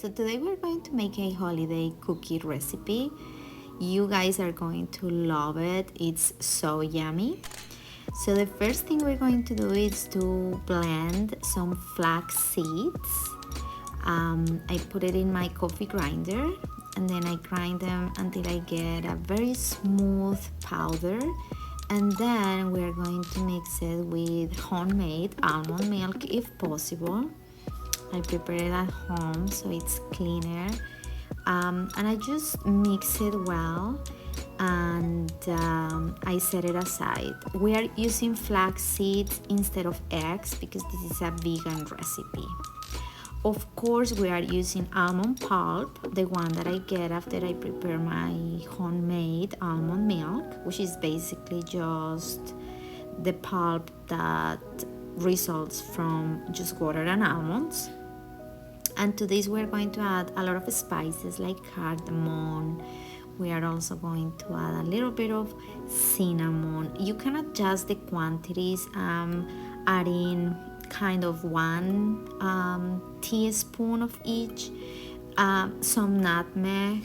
So today we're going to make a holiday cookie recipe. You guys are going to love it. It's so yummy. So the first thing we're going to do is to blend some flax seeds. I put it in my coffee grinder and then I grind them until I get a very smooth powder. And then we're going to mix it with homemade almond milk if possible. I prepare it at home so it's cleaner. And I just mix it well and I set it aside. We are using flax seeds instead of eggs because this is a vegan recipe. Of course, we are using almond pulp, the one that I get after I prepare my homemade almond milk, which is basically just the pulp that results from just water and almonds. And to this we're going to add a lot of spices like cardamom. We are also going to add a little bit of cinnamon. You can adjust the quantities, adding kind of 1 teaspoon of each, some nutmeg.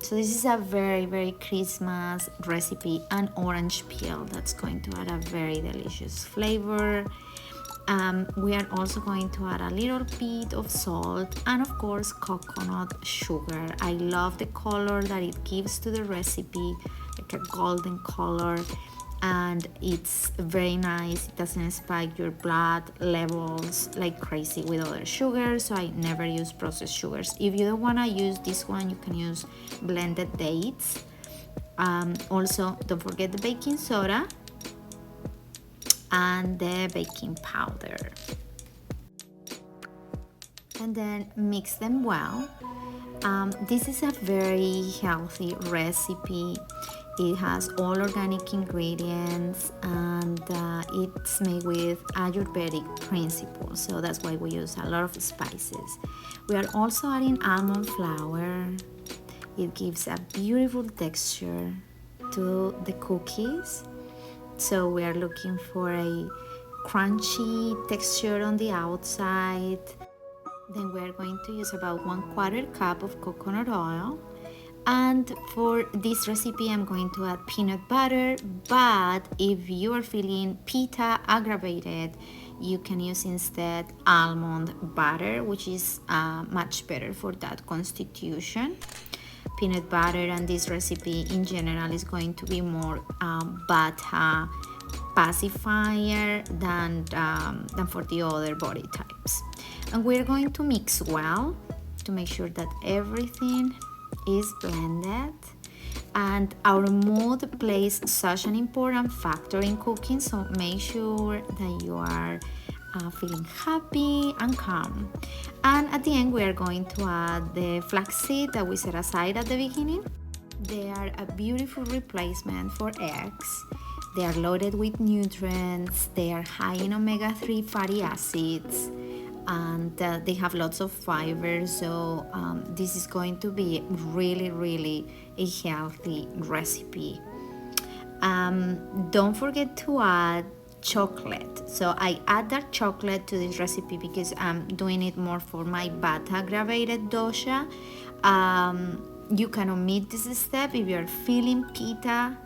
So this is a very Christmas recipe, and orange peel that's going to add a very delicious flavor. We are also going to add a little bit of salt and of course coconut sugar. I love the color that it gives to the recipe, like a golden color, and it's very nice. It doesn't spike your blood levels like crazy with other sugars, so I never use processed sugars. If you don't want to use this one, you can use blended dates. Also, don't forget the baking soda and the baking powder, and then mix them well. This is a very healthy recipe. It has all organic ingredients and it's made with Ayurvedic principles, so that's why we use a lot of spices. We are also adding almond flour. It gives a beautiful texture to the cookies. So we are looking for a crunchy texture on the outside. Then we're going to use about 1/4 cup of coconut oil. And for this recipe, I'm going to add peanut butter, but if you are feeling pitta aggravated, you can use instead almond butter, which is much better for that constitution. Peanut butter and this recipe in general is going to be more vata pacifier than for the other body types. And we're going to mix well to make sure that everything is blended. And our mood plays such an important factor in cooking, so make sure that you are feeling happy and calm. And at the end we are going to add the flaxseed that we set aside at the beginning. They are a beautiful replacement for eggs. They are loaded with nutrients, they are high in omega-3 fatty acids, and they have lots of fiber, so this is going to be really a healthy recipe. Don't forget to add chocolate. So I add dark chocolate to this recipe because I'm doing it more for my vata aggravated dosha. You can omit this step if you're feeling pitta,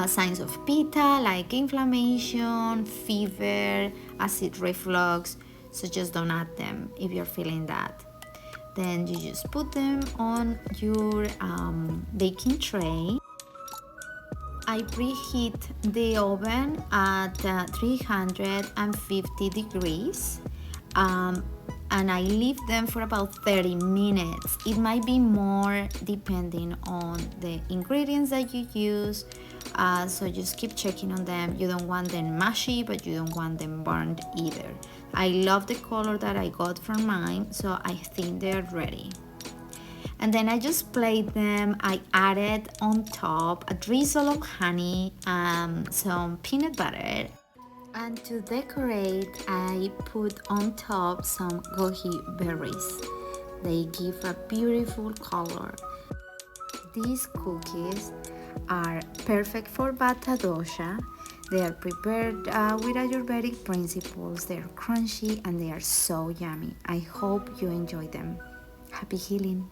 signs of pitta like inflammation, fever, acid reflux, so just don't add them if you're feeling that. Then you just put them on your baking tray. I preheat the oven at 350 degrees and I leave them for about 30 minutes. It might be more depending on the ingredients that you use, so just keep checking on them. You don't want them mushy, but you don't want them burned either. I love the color that I got from mine, so I think they're ready. And then I just plate them. I added on top a drizzle of honey, some peanut butter, and to decorate I put on top some goji berries. They give a beautiful color. These cookies are perfect for vata dosha. They are prepared with Ayurvedic principles. They are crunchy and they are so yummy. I hope you enjoy them. Happy healing!